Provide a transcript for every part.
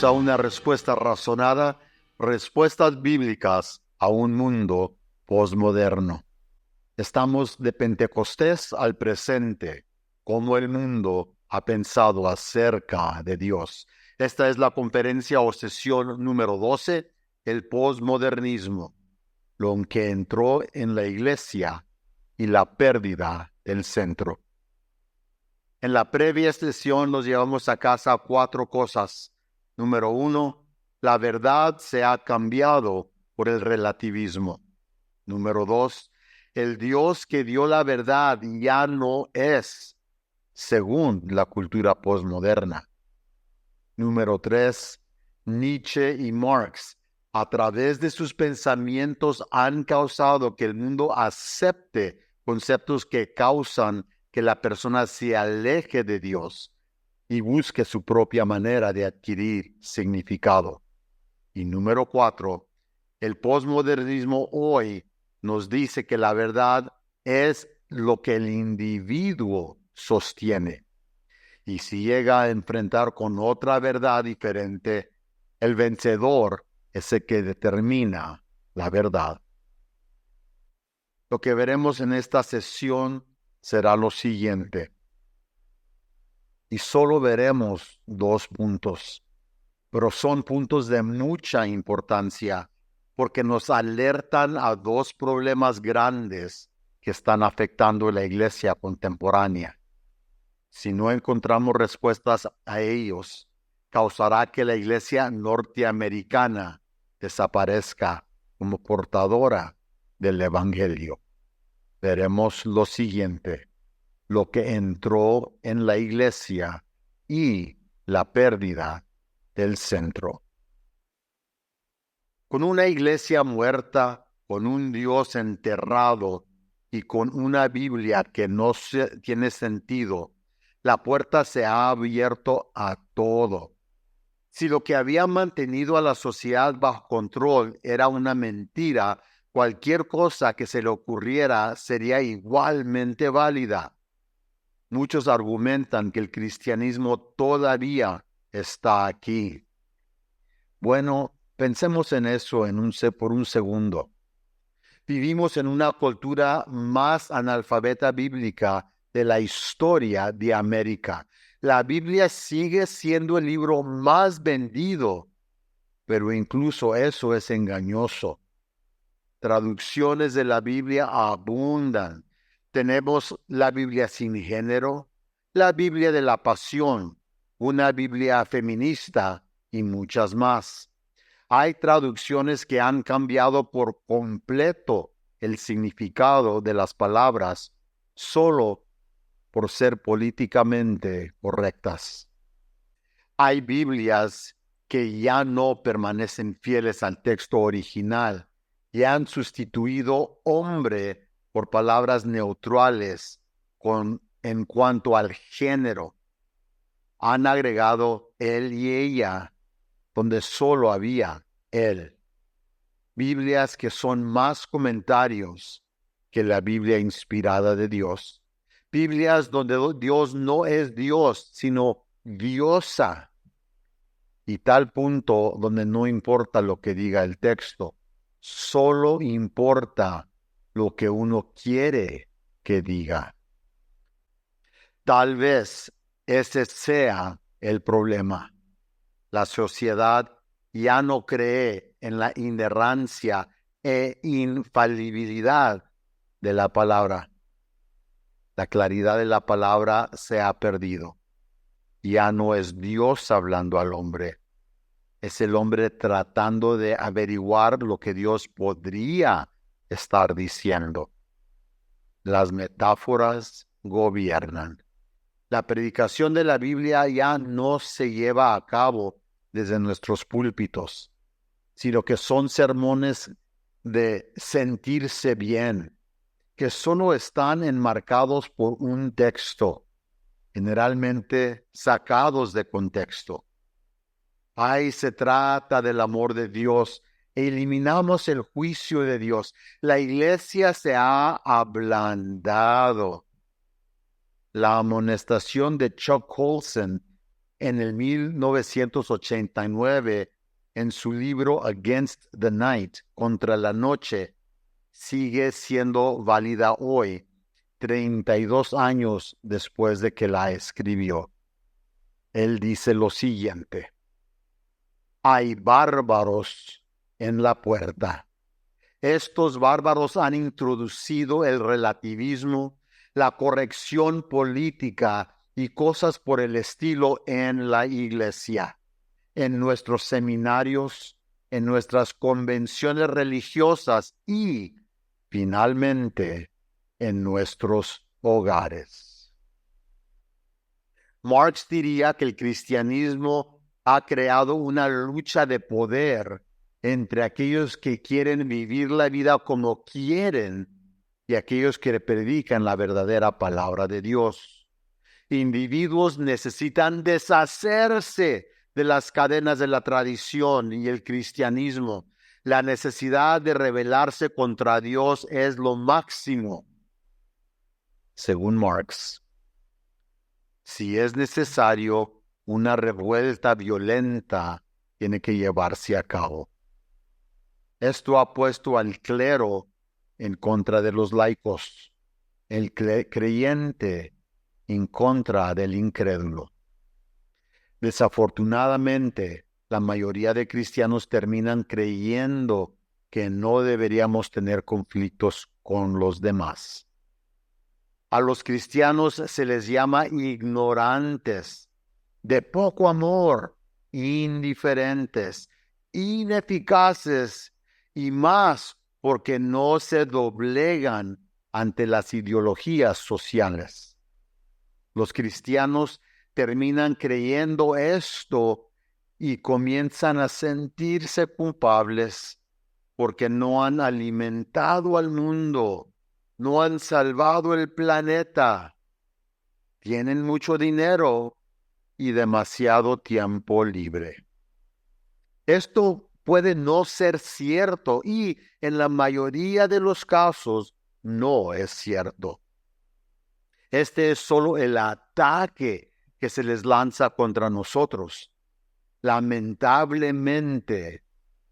Bienvenidos a una respuesta razonada, respuestas bíblicas a un mundo posmoderno. Estamos de Pentecostés al presente, como el mundo ha pensado acerca de Dios. Esta es la conferencia o sesión número 12, el posmodernismo, lo que entró en la iglesia y la pérdida del centro. En la previa sesión nos llevamos a casa 4 cosas. Número 1, la verdad se ha cambiado por el relativismo. Número 2, el Dios que dio la verdad ya no es, según la cultura posmoderna. Número 3, Nietzsche y Marx, a través de sus pensamientos, han causado que el mundo acepte conceptos que causan que la persona se aleje de Dios y busque su propia manera de adquirir significado. Y número 4, el posmodernismo hoy nos dice que la verdad es lo que el individuo sostiene. Y si llega a enfrentar con otra verdad diferente, el vencedor es el que determina la verdad. Lo que veremos en esta sesión será lo siguiente. Y solo veremos 2 puntos, pero son puntos de mucha importancia porque nos alertan a 2 problemas grandes que están afectando a la iglesia contemporánea. Si no encontramos respuestas a ellos, causará que la iglesia norteamericana desaparezca como portadora del evangelio. Veremos lo siguiente, lo que entró en la iglesia y la pérdida del centro. Con una iglesia muerta, con un Dios enterrado y con una Biblia que no tiene sentido, la puerta se ha abierto a todo. Si lo que había mantenido a la sociedad bajo control era una mentira, cualquier cosa que se le ocurriera sería igualmente válida. Muchos argumentan que el cristianismo todavía está aquí. Bueno, pensemos en eso por un segundo. Vivimos en una cultura más analfabeta bíblica de la historia de América. La Biblia sigue siendo el libro más vendido, pero incluso eso es engañoso. Traducciones de la Biblia abundan. Tenemos la Biblia sin género, la Biblia de la Pasión, una Biblia feminista y muchas más. Hay traducciones que han cambiado por completo el significado de las palabras solo por ser políticamente correctas. Hay Biblias que ya no permanecen fieles al texto original y han sustituido hombre por palabras neutrales en cuanto al género. Han agregado él y ella donde solo había él. Biblias que son más comentarios que la Biblia inspirada de Dios. Biblias donde Dios no es Dios, sino diosa. Y tal punto donde no importa lo que diga el texto, solo importa lo que uno quiere que diga. Tal vez ese sea el problema. La sociedad ya no cree en la inerrancia e infalibilidad de la palabra. La claridad de la palabra se ha perdido. Ya no es Dios hablando al hombre. Es el hombre tratando de averiguar lo que Dios podría estar diciendo. Las metáforas gobiernan. La predicación de la Biblia ya no se lleva a cabo desde nuestros púlpitos, sino que son sermones de sentirse bien, que solo están enmarcados por un texto, generalmente sacados de contexto. Ahí se trata del amor de Dios. Eliminamos el juicio de Dios. La iglesia se ha ablandado. La amonestación de Chuck Colson en el 1989 en su libro Against the Night, contra la noche, sigue siendo válida hoy, 32 años después de que la escribió. Él dice lo siguiente: hay bárbaros en la puerta. Estos bárbaros han introducido el relativismo, la corrección política y cosas por el estilo en la iglesia, en nuestros seminarios, en nuestras convenciones religiosas y, finalmente, en nuestros hogares. Marx diría que el cristianismo ha creado una lucha de poder entre aquellos que quieren vivir la vida como quieren y aquellos que predican la verdadera palabra de Dios. Individuos necesitan deshacerse de las cadenas de la tradición y el cristianismo. La necesidad de rebelarse contra Dios es lo máximo, según Marx. Si es necesario, una revuelta violenta tiene que llevarse a cabo. Esto ha puesto al clero en contra de los laicos, el creyente en contra del incrédulo. Desafortunadamente, la mayoría de cristianos terminan creyendo que no deberíamos tener conflictos con los demás. A los cristianos se les llama ignorantes, de poco amor, indiferentes, ineficaces y más porque no se doblegan ante las ideologías sociales. Los cristianos terminan creyendo esto y comienzan a sentirse culpables porque no han alimentado al mundo, no han salvado el planeta, tienen mucho dinero y demasiado tiempo libre. Esto puede no ser cierto y en la mayoría de los casos no es cierto. Este es solo el ataque que se les lanza contra nosotros. Lamentablemente,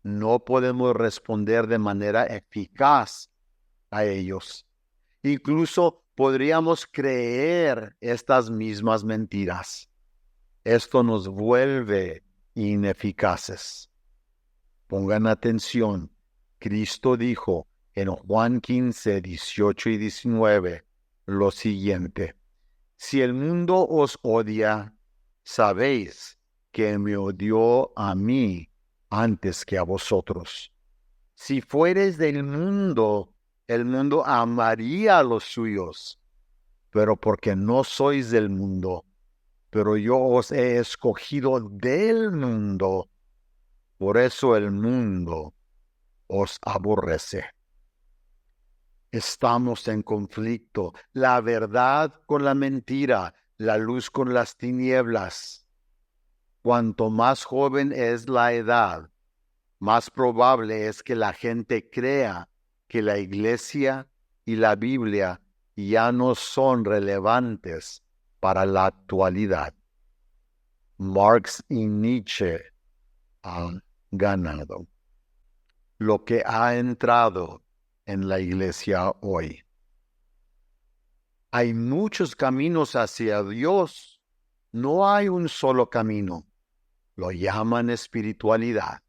no podemos responder de manera eficaz a ellos. Incluso podríamos creer estas mismas mentiras. Esto nos vuelve ineficaces. Pongan atención. Cristo dijo en Juan 15, 18 y 19 lo siguiente: si el mundo os odia, sabéis que me odió a mí antes que a vosotros. Si fuereis del mundo, el mundo amaría a los suyos, pero porque no sois del mundo, pero yo os he escogido del mundo, por eso el mundo os aborrece. Estamos en conflicto, la verdad con la mentira, la luz con las tinieblas. Cuanto más joven es la edad, más probable es que la gente crea que la iglesia y la Biblia ya no son relevantes para la actualidad. Marx y Nietzsche han ganado. Lo que ha entrado en la iglesia hoy. Hay muchos caminos hacia Dios. No hay un solo camino. Lo llaman espiritualidad.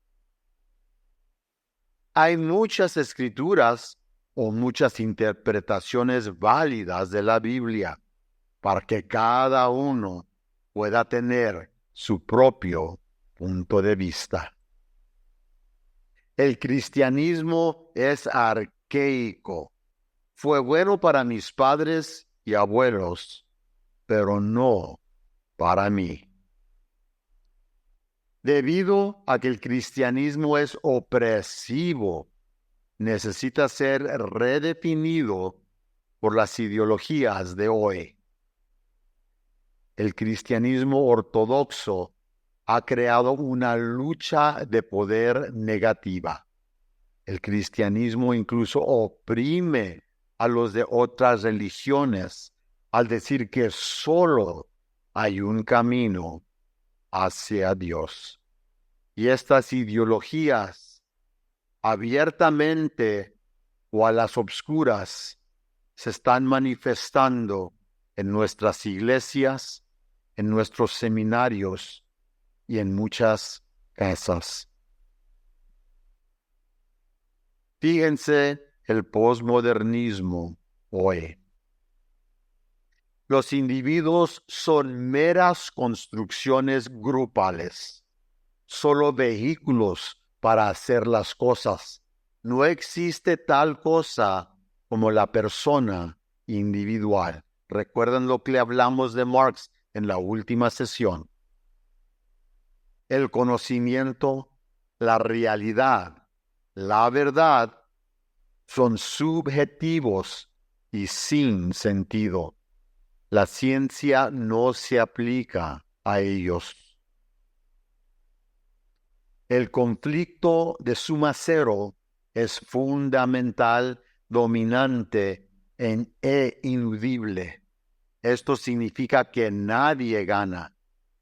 Hay muchas escrituras o muchas interpretaciones válidas de la Biblia para que cada uno pueda tener su propio punto de vista. El cristianismo es arcaico. Fue bueno para mis padres y abuelos, pero no para mí. Debido a que el cristianismo es opresivo, necesita ser redefinido por las ideologías de hoy. El cristianismo ortodoxo ha creado una lucha de poder negativa. El cristianismo incluso oprime a los de otras religiones al decir que solo hay un camino hacia Dios. Y estas ideologías, abiertamente o a las obscuras, se están manifestando en nuestras iglesias, en nuestros seminarios y en muchas casas. Fíjense el posmodernismo hoy. Los individuos son meras construcciones grupales, solo vehículos para hacer las cosas. No existe tal cosa como la persona individual. ¿Recuerdan lo que le hablamos de Marx en la última sesión? El conocimiento, la realidad, la verdad son subjetivos y sin sentido. La ciencia no se aplica a ellos. El conflicto de suma cero es fundamental, dominante e ineludible. Esto significa que nadie gana.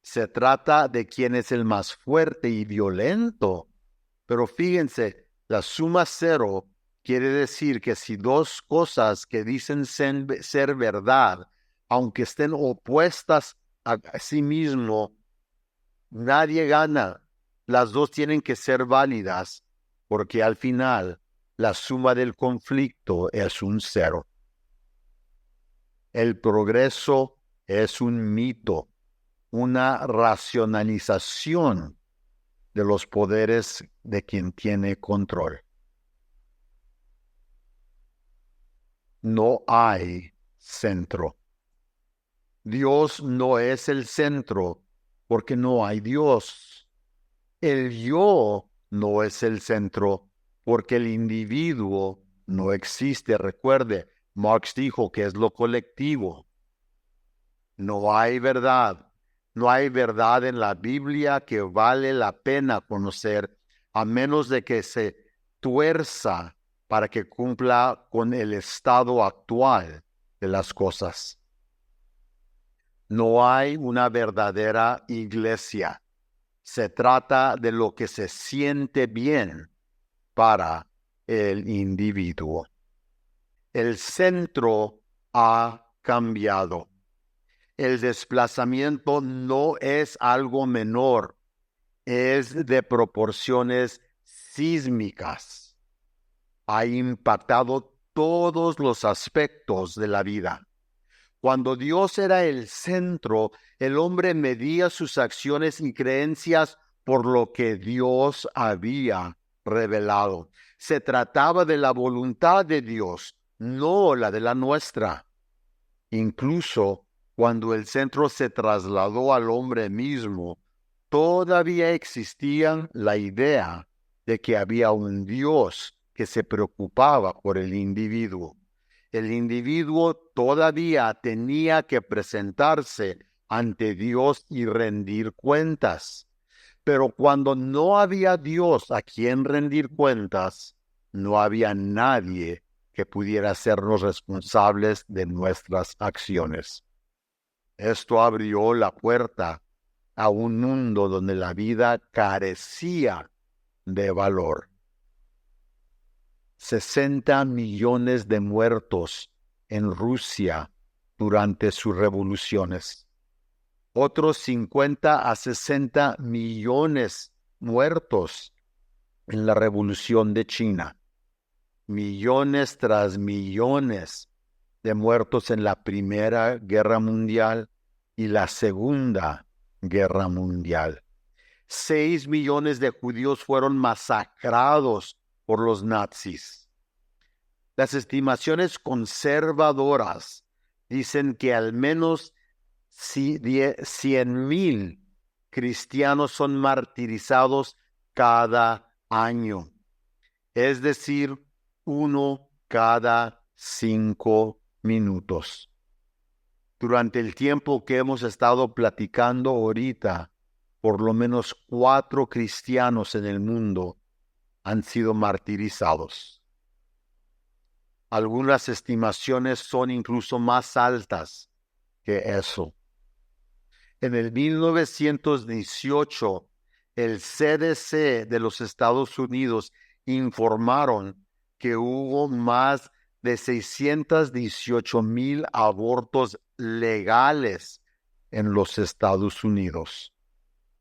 Se trata de quién es el más fuerte y violento. Pero fíjense, la suma cero quiere decir que si dos cosas que dicen ser verdad, aunque estén opuestas a sí mismo, nadie gana. Las dos tienen que ser válidas, porque al final la suma del conflicto es un cero. El progreso es un mito, una racionalización de los poderes de quien tiene control. No hay centro. Dios no es el centro porque no hay Dios. El yo no es el centro porque el individuo no existe. Recuerde, Marx dijo que es lo colectivo. No hay verdad. No hay verdad en la Biblia que vale la pena conocer a menos de que se tuerza para que cumpla con el estado actual de las cosas. No hay una verdadera iglesia. Se trata de lo que se siente bien para el individuo. El centro ha cambiado. El desplazamiento no es algo menor, es de proporciones sísmicas. Ha impactado todos los aspectos de la vida. Cuando Dios era el centro, el hombre medía sus acciones y creencias por lo que Dios había revelado. Se trataba de la voluntad de Dios, no la de la nuestra. Incluso cuando el centro se trasladó al hombre mismo, todavía existía la idea de que había un Dios que se preocupaba por el individuo. El individuo todavía tenía que presentarse ante Dios y rendir cuentas. Pero cuando no había Dios a quien rendir cuentas, no había nadie que pudiera hacernos responsables de nuestras acciones. Esto abrió la puerta a un mundo donde la vida carecía de valor. 60 millones de muertos en Rusia durante sus revoluciones. Otros 50 a 60 millones muertos en la revolución de China. Millones tras millones de muertos en la Primera Guerra Mundial y la Segunda Guerra Mundial. 6 millones de judíos fueron masacrados por los nazis. Las estimaciones conservadoras dicen que al menos 100,000 cristianos son martirizados cada año. Es decir, 1 cada 5 minutos. Durante el tiempo que hemos estado platicando ahorita, por lo menos 4 cristianos en el mundo han sido martirizados. Algunas estimaciones son incluso más altas que eso. En el 1918, el CDC de los Estados Unidos informaron que hubo más de 618,000 abortos legales en los Estados Unidos.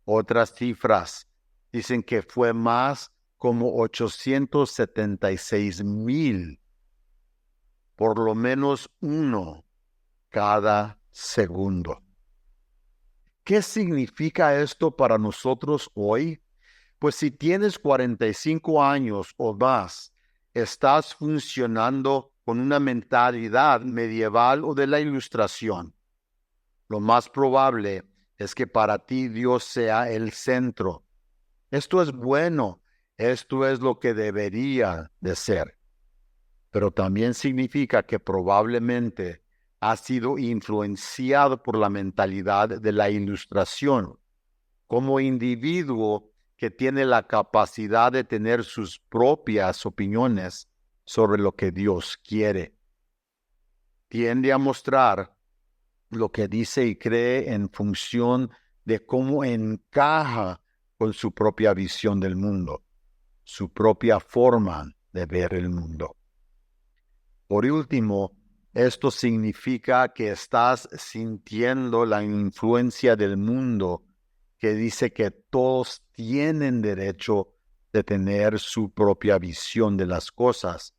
Otras cifras dicen que fue más como 876,000, por lo menos uno cada segundo. ¿Qué significa esto para nosotros hoy? Pues si tienes 45 años o más, estás funcionando con una mentalidad medieval o de la Ilustración. Lo más probable es que para ti Dios sea el centro. Esto es bueno, esto es lo que debería de ser. Pero también significa que probablemente ha sido influenciado por la mentalidad de la Ilustración, como individuo que tiene la capacidad de tener sus propias opiniones sobre lo que Dios quiere. Tiende a mostrar lo que dice y cree en función de cómo encaja con su propia visión del mundo, su propia forma de ver el mundo. Por último, esto significa que estás sintiendo la influencia del mundo que dice que todos tienen derecho de tener su propia visión de las cosas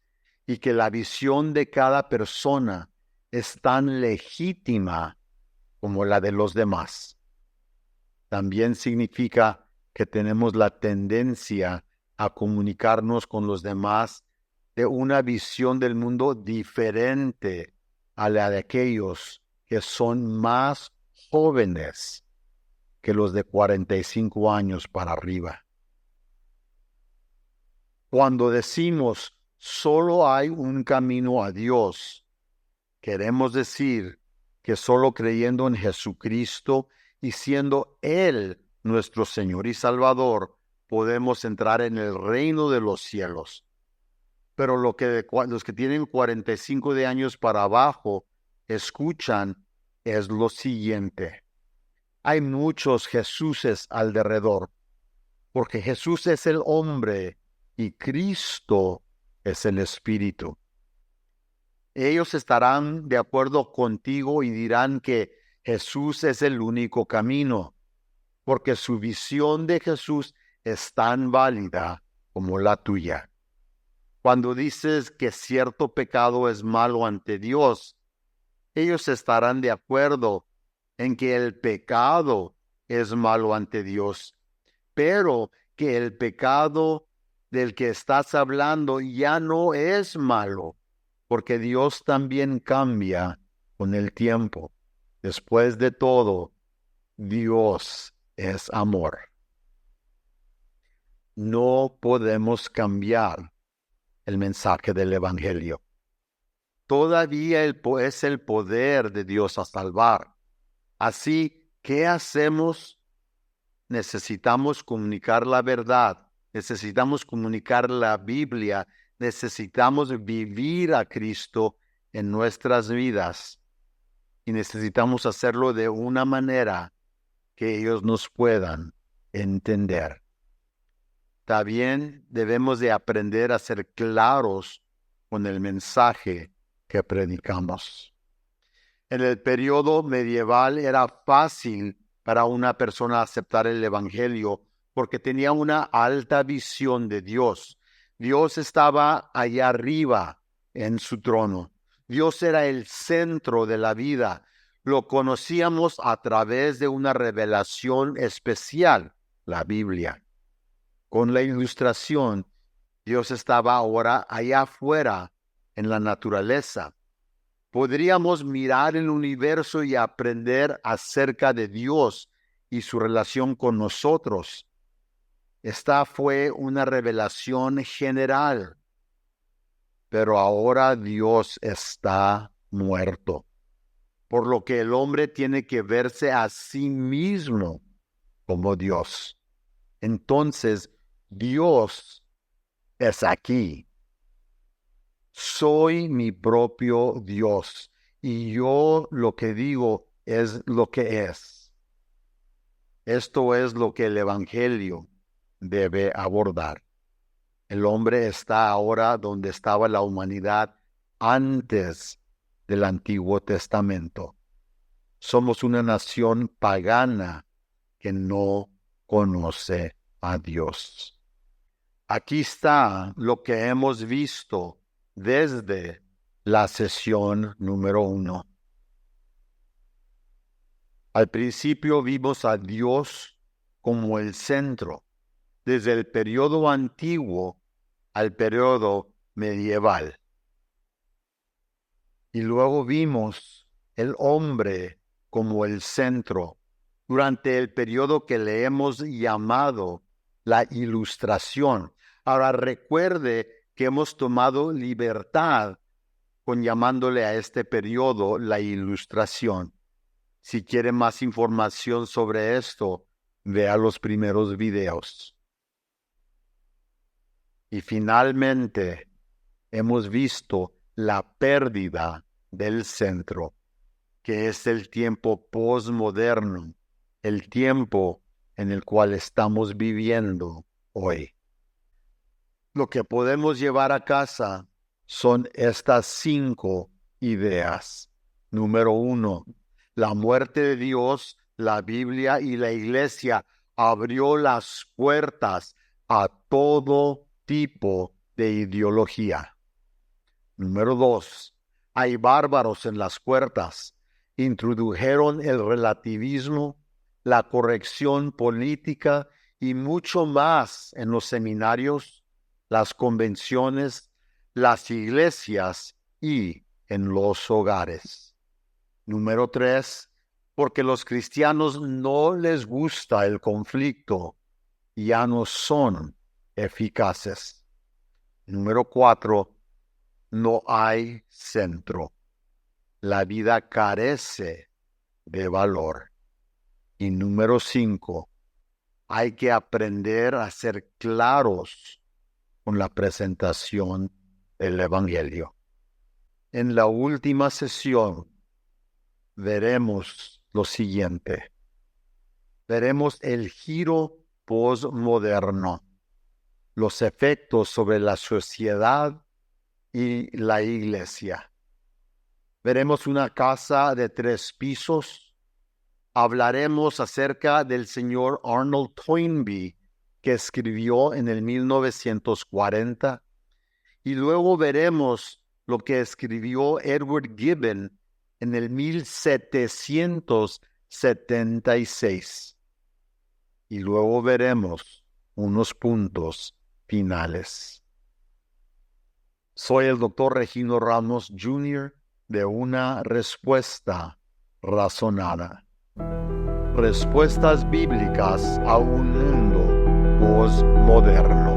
y que la visión de cada persona es tan legítima como la de los demás. También significa que tenemos la tendencia a comunicarnos con los demás de una visión del mundo diferente a la de aquellos que son más jóvenes que los de 45 años para arriba. Cuando decimos solo hay un camino a Dios, queremos decir que solo creyendo en Jesucristo y siendo Él nuestro Señor y Salvador, podemos entrar en el reino de los cielos. Pero los que tienen 45 de años para abajo escuchan es lo siguiente. Hay muchos Jesuses alrededor, porque Jesús es el hombre y Cristo es el Espíritu. Ellos estarán de acuerdo contigo y dirán que Jesús es el único camino, porque su visión de Jesús es tan válida como la tuya. Cuando dices que cierto pecado es malo ante Dios, ellos estarán de acuerdo en que el pecado es malo ante Dios, pero que el pecado del que estás hablando ya no es malo, porque Dios también cambia con el tiempo. Después de todo, Dios es amor. No podemos cambiar el mensaje del Evangelio. Todavía es el poder de Dios a salvar. Así, ¿qué hacemos? Necesitamos comunicar la verdad, necesitamos comunicar la Biblia, necesitamos vivir a Cristo en nuestras vidas y necesitamos hacerlo de una manera que ellos nos puedan entender. También debemos de aprender a ser claros con el mensaje que predicamos. En el periodo medieval era fácil para una persona aceptar el Evangelio porque tenía una alta visión de Dios. Dios estaba allá arriba en su trono. Dios era el centro de la vida. Lo conocíamos a través de una revelación especial, la Biblia. Con la Ilustración, Dios estaba ahora allá afuera en la naturaleza. Podríamos mirar el universo y aprender acerca de Dios y su relación con nosotros. Esta fue una revelación general, pero ahora Dios está muerto, por lo que el hombre tiene que verse a sí mismo como Dios. Entonces, Dios es aquí. Soy mi propio Dios y yo lo que digo es lo que es. Esto es lo que el Evangelio debe abordar. El hombre está ahora donde estaba la humanidad antes del Antiguo Testamento. Somos una nación pagana que no conoce a Dios. Aquí está lo que hemos visto desde la sesión número 1. Al principio vimos a Dios como el centro, desde el periodo antiguo al periodo medieval. Y luego vimos el hombre como el centro durante el periodo que le hemos llamado la Ilustración. Ahora recuerde que hemos tomado libertad con llamándole a este periodo la Ilustración. Si quiere más información sobre esto, vea los primeros videos. Y finalmente hemos visto la pérdida del centro, que es el tiempo posmoderno, el tiempo en el cual estamos viviendo hoy. Lo que podemos llevar a casa son estas 5 ideas. Número 1, la muerte de Dios, la Biblia y la Iglesia abrió las puertas a todo tipo de ideología. Número 2, hay bárbaros en las puertas. Introdujeron el relativismo, la corrección política y mucho más en los seminarios, las convenciones, las iglesias y en los hogares. Número 3, porque los cristianos no les gusta el conflicto, ya no son eficaces. Número 4, no hay centro. La vida carece de valor. Y número 5, hay que aprender a ser claros con la presentación del Evangelio. En la última sesión veremos lo siguiente. Veremos el giro posmoderno, los efectos sobre la sociedad y la iglesia. Veremos una casa de 3 pisos. Hablaremos acerca del señor Arnold Toynbee, que escribió en el 1940. Y luego veremos lo que escribió Edward Gibbon en el 1776. Y luego veremos unos puntos finales. Soy el Dr. Regino Ramos Jr. de Una Respuesta Razonada. Respuestas bíblicas a un mundo postmoderno.